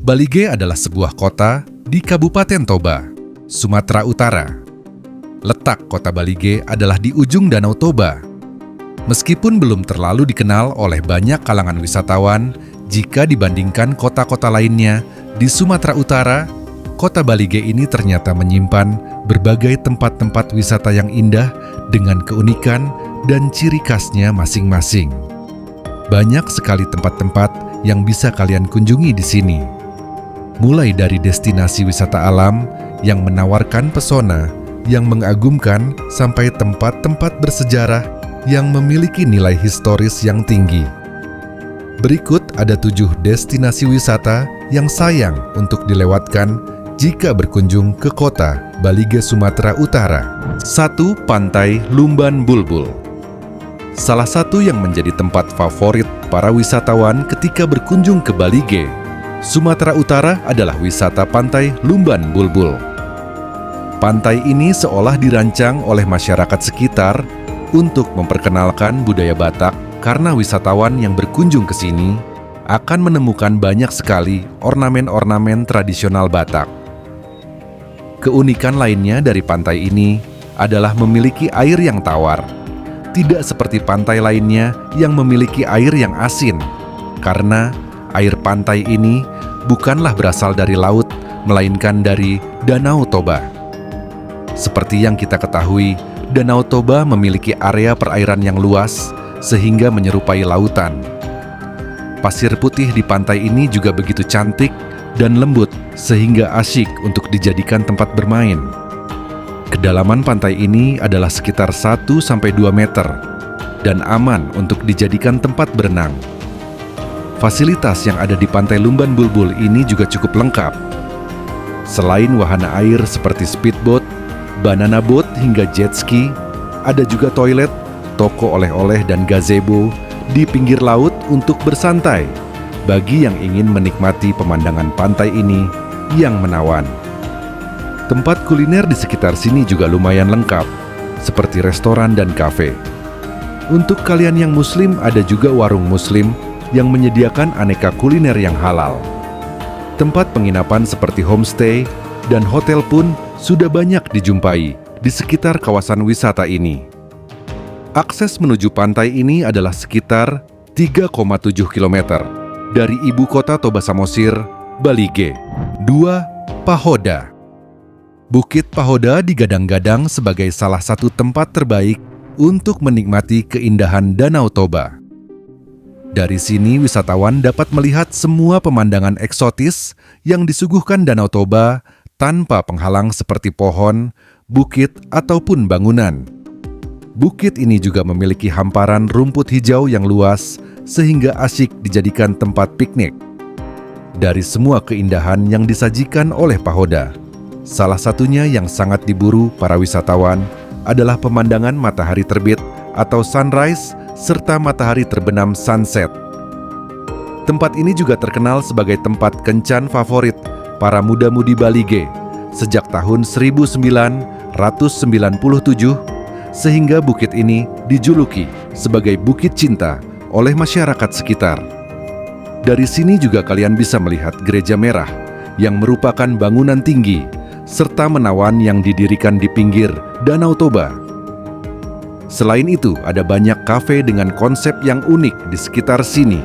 Balige adalah sebuah kota di Kabupaten Toba, Sumatera Utara. Letak kota Balige adalah di ujung Danau Toba. Meskipun belum terlalu dikenal oleh banyak kalangan wisatawan jika dibandingkan kota-kota lainnya di Sumatera Utara, kota Balige ini ternyata menyimpan berbagai tempat-tempat wisata yang indah dengan keunikan dan ciri khasnya masing-masing. Banyak sekali tempat-tempat yang bisa kalian kunjungi di sini. Mulai dari destinasi wisata alam yang menawarkan pesona yang mengagumkan sampai tempat-tempat bersejarah yang memiliki nilai historis yang tinggi. Berikut ada 7 destinasi wisata yang sayang untuk dilewatkan jika berkunjung ke kota Balige, Sumatera Utara. 1. Pantai Lumban Bulbul. Salah satu yang menjadi tempat favorit para wisatawan ketika berkunjung ke Balige, Sumatera Utara adalah wisata Pantai Lumban Bulbul. Pantai ini seolah dirancang oleh masyarakat sekitar untuk memperkenalkan budaya Batak karena wisatawan yang berkunjung ke sini akan menemukan banyak sekali ornamen-ornamen tradisional Batak. Keunikan lainnya dari pantai ini adalah memiliki air yang tawar. Tidak seperti pantai lainnya yang memiliki air yang asin, karena air pantai ini bukanlah berasal dari laut, melainkan dari Danau Toba. Seperti yang kita ketahui, Danau Toba memiliki area perairan yang luas sehingga menyerupai lautan. Pasir putih di pantai ini juga begitu cantik dan lembut sehingga asyik untuk dijadikan tempat bermain. Kedalaman pantai ini adalah sekitar 1-2 meter dan aman untuk dijadikan tempat berenang. Fasilitas yang ada di Pantai Lumban Bulbul ini juga cukup lengkap. Selain wahana air seperti speedboat, banana boat hingga jet ski, ada juga toilet, toko oleh-oleh dan gazebo di pinggir laut untuk bersantai bagi yang ingin menikmati pemandangan pantai ini yang menawan. Tempat kuliner di sekitar sini juga lumayan lengkap, seperti restoran dan kafe. Untuk kalian yang muslim, ada juga warung muslim yang menyediakan aneka kuliner yang halal. Tempat penginapan seperti homestay dan hotel pun sudah banyak dijumpai di sekitar kawasan wisata ini. Akses menuju pantai ini adalah sekitar 3,7 km dari ibu kota Toba Samosir, Balige. 2. Pahoda. Bukit Pahoda digadang-gadang sebagai salah satu tempat terbaik untuk menikmati keindahan Danau Toba. Dari sini wisatawan dapat melihat semua pemandangan eksotis yang disuguhkan Danau Toba tanpa penghalang seperti pohon, bukit, ataupun bangunan. Bukit ini juga memiliki hamparan rumput hijau yang luas sehingga asyik dijadikan tempat piknik. Dari semua keindahan yang disajikan oleh Pahoda, salah satunya yang sangat diburu para wisatawan adalah pemandangan matahari terbit atau sunrise serta matahari terbenam sunset. Tempat ini juga terkenal sebagai tempat kencan favorit para muda-mudi Balige sejak tahun 1997, sehingga bukit ini dijuluki sebagai Bukit Cinta oleh masyarakat sekitar. Dari sini juga kalian bisa melihat Gereja Merah yang merupakan bangunan tinggi serta menawan yang didirikan di pinggir Danau Toba. Selain itu, ada banyak kafe dengan konsep yang unik di sekitar sini.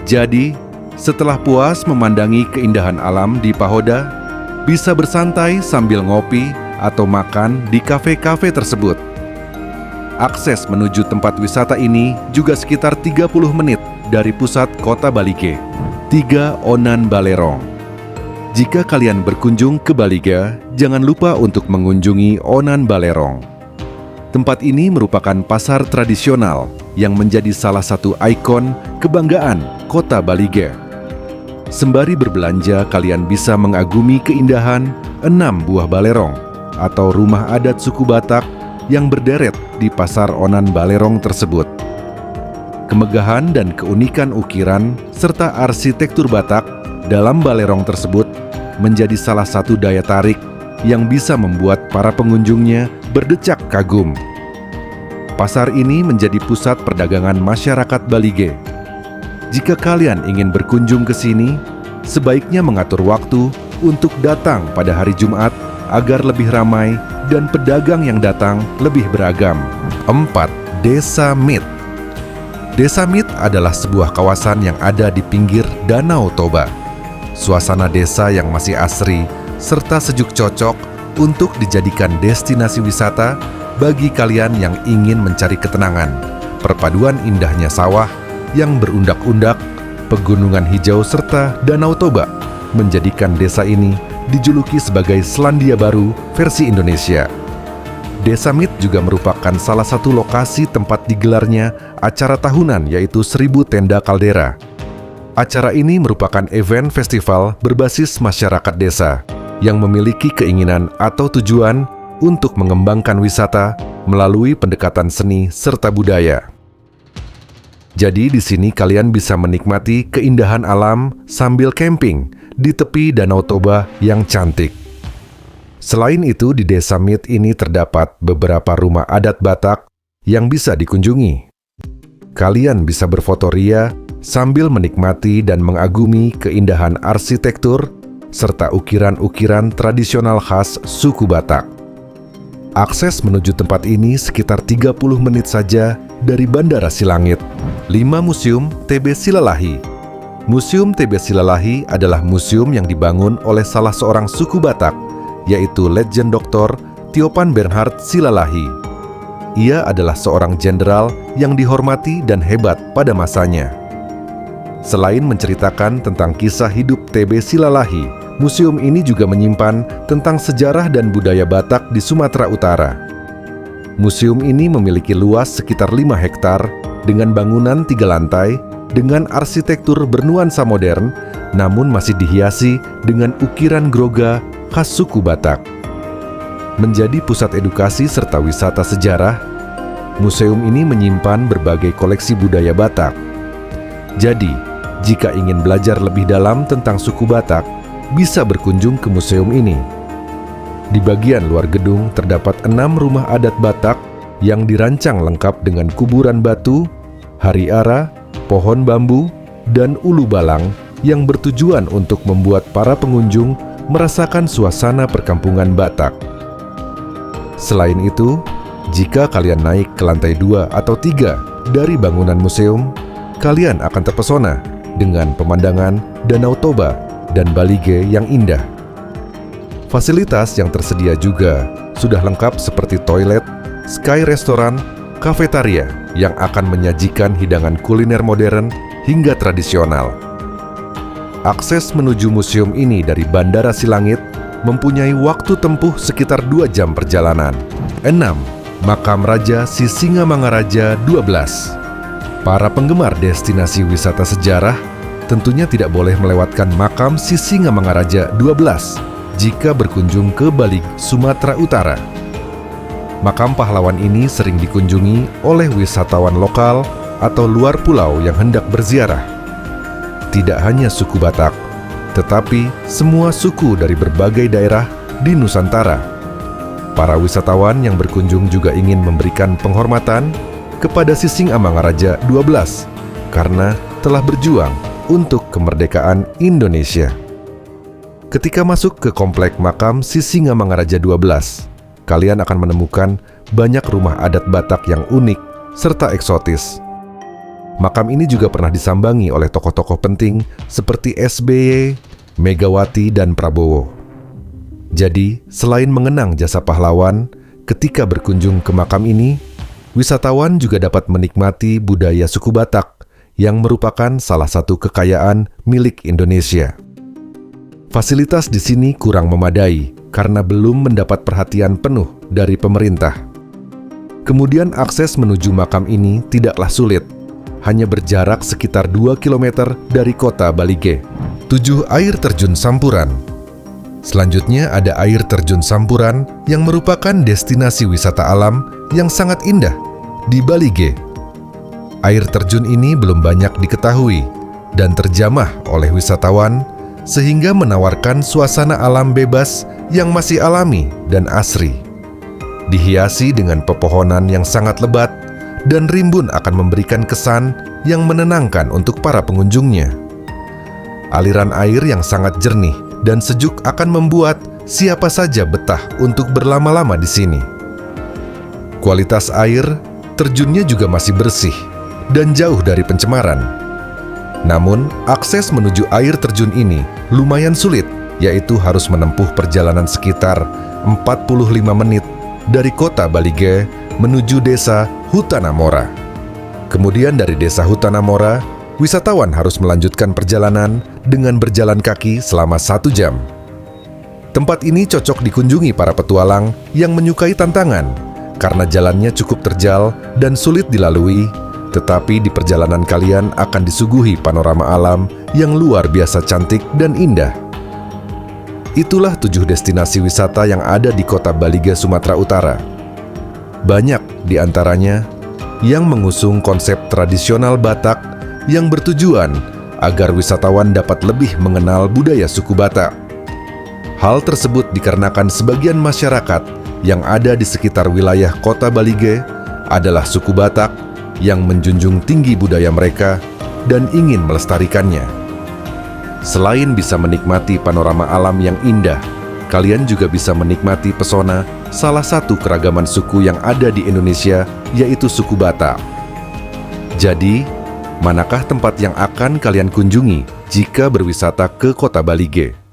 Jadi, setelah puas memandangi keindahan alam di Pahoda, bisa bersantai sambil ngopi atau makan di kafe-kafe tersebut. Akses menuju tempat wisata ini juga sekitar 30 menit dari pusat kota Balige. 3. Onan Balerong. Jika kalian berkunjung ke Balige, jangan lupa untuk mengunjungi Onan Balerong. Tempat ini merupakan pasar tradisional yang menjadi salah satu ikon kebanggaan kota Balige. Sembari berbelanja, kalian bisa mengagumi keindahan 6 buah balerong atau rumah adat suku Batak yang berderet di pasar Onan Balerong tersebut. Kemegahan dan keunikan ukiran serta arsitektur Batak dalam balerong tersebut menjadi salah satu daya tarik yang bisa membuat para pengunjungnya berdecak kagum. Pasar ini menjadi pusat perdagangan masyarakat Balige. Jika kalian ingin berkunjung ke sini, sebaiknya mengatur waktu untuk datang pada hari Jumat agar lebih ramai dan pedagang yang datang lebih beragam. 4. Desa Mit. Desa Mit adalah sebuah kawasan yang ada di pinggir Danau Toba. Suasana desa yang masih asri serta sejuk cocok untuk dijadikan destinasi wisata bagi kalian yang ingin mencari ketenangan. Perpaduan indahnya sawah yang berundak-undak, pegunungan hijau serta Danau Toba menjadikan desa ini dijuluki sebagai Selandia Baru versi Indonesia. Desa Mit juga merupakan salah satu lokasi tempat digelarnya acara tahunan yaitu 1000 Tenda Kaldera. Acara ini merupakan event festival berbasis masyarakat desa yang memiliki keinginan atau tujuan untuk mengembangkan wisata melalui pendekatan seni serta budaya. Jadi di sini kalian bisa menikmati keindahan alam sambil camping di tepi Danau Toba yang cantik. Selain itu, di Desa Mit ini terdapat beberapa rumah adat Batak yang bisa dikunjungi. Kalian bisa berfoto ria sambil menikmati dan mengagumi keindahan arsitektur serta ukiran-ukiran tradisional khas suku Batak. Akses menuju tempat ini sekitar 30 menit saja dari Bandara Silangit. 5. Museum TB Silalahi. Museum TB Silalahi adalah museum yang dibangun oleh salah seorang suku Batak, yaitu Letjen Dr. Tiopan Bernhard Silalahi. Ia adalah seorang jenderal yang dihormati dan hebat pada masanya. Selain menceritakan tentang kisah hidup TB Silalahi, museum ini juga menyimpan tentang sejarah dan budaya Batak di Sumatera Utara. Museum ini memiliki luas sekitar 5 hektar dengan bangunan 3 lantai dengan arsitektur bernuansa modern, namun masih dihiasi dengan ukiran groga khas suku Batak. Menjadi pusat edukasi serta wisata sejarah, museum ini menyimpan berbagai koleksi budaya Batak. Jadi, jika ingin belajar lebih dalam tentang suku Batak, bisa berkunjung ke museum ini. Di bagian luar gedung terdapat 6 rumah adat Batak yang dirancang lengkap dengan kuburan batu, hari-ara, pohon bambu, dan ulu balang yang bertujuan untuk membuat para pengunjung merasakan suasana perkampungan Batak. Selain itu, jika kalian naik ke lantai 2 atau 3 dari bangunan museum, kalian akan terpesona dengan pemandangan Danau Toba dan Balige yang indah. Fasilitas yang tersedia juga sudah lengkap seperti toilet, sky restoran, kafetaria yang akan menyajikan hidangan kuliner modern hingga tradisional. Akses menuju museum ini dari Bandara Silangit mempunyai waktu tempuh sekitar 2 jam perjalanan. 6. Makam Raja Sisingamangaraja 12. Para penggemar destinasi wisata sejarah tentunya tidak boleh melewatkan makam Sisingamangaraja 12 jika berkunjung ke Balige, Sumatera Utara. Makam pahlawan ini sering dikunjungi oleh wisatawan lokal atau luar pulau yang hendak berziarah. Tidak hanya suku Batak, tetapi semua suku dari berbagai daerah di Nusantara. Para wisatawan yang berkunjung juga ingin memberikan penghormatan kepada Sisingamangaraja 12 karena telah berjuang untuk kemerdekaan Indonesia. Ketika masuk ke komplek makam Sisingamangaraja 12, kalian akan menemukan banyak rumah adat Batak yang unik serta eksotis. Makam ini juga pernah disambangi oleh tokoh-tokoh penting seperti SBY, Megawati, dan Prabowo. Jadi, selain mengenang jasa pahlawan, ketika berkunjung ke makam ini, wisatawan juga dapat menikmati budaya suku Batak yang merupakan salah satu kekayaan milik Indonesia. Fasilitas di sini kurang memadai karena belum mendapat perhatian penuh dari pemerintah. Kemudian akses menuju makam ini tidaklah sulit, hanya berjarak sekitar 2 km dari kota Balige. 7. Air Terjun Sampuran. Selanjutnya ada air terjun Sampuran yang merupakan destinasi wisata alam yang sangat indah di Balige. Air terjun ini belum banyak diketahui dan terjamah oleh wisatawan sehingga menawarkan suasana alam bebas yang masih alami dan asri. Dihiasi dengan pepohonan yang sangat lebat dan rimbun akan memberikan kesan yang menenangkan untuk para pengunjungnya. Aliran air yang sangat jernih dan sejuk akan membuat siapa saja betah untuk berlama-lama di sini. Kualitas air terjunnya juga masih bersih dan jauh dari pencemaran. Namun, akses menuju air terjun ini lumayan sulit, yaitu harus menempuh perjalanan sekitar 45 menit dari kota Balige menuju desa Hutanamora. Kemudian dari desa Hutanamora, wisatawan harus melanjutkan perjalanan dengan berjalan kaki selama 1 jam. Tempat ini cocok dikunjungi para petualang yang menyukai tantangan karena jalannya cukup terjal dan sulit dilalui, tetapi di perjalanan kalian akan disuguhi panorama alam yang luar biasa cantik dan indah. Itulah 7 destinasi wisata yang ada di kota Balige, Sumatera Utara. Banyak di antaranya yang mengusung konsep tradisional Batak yang bertujuan agar wisatawan dapat lebih mengenal budaya suku Batak. Hal tersebut dikarenakan sebagian masyarakat yang ada di sekitar wilayah kota Balige adalah suku Batak yang menjunjung tinggi budaya mereka dan ingin melestarikannya. Selain bisa menikmati panorama alam yang indah, kalian juga bisa menikmati pesona salah satu keragaman suku yang ada di Indonesia, yaitu suku Batak. Jadi, manakah tempat yang akan kalian kunjungi jika berwisata ke kota Balige?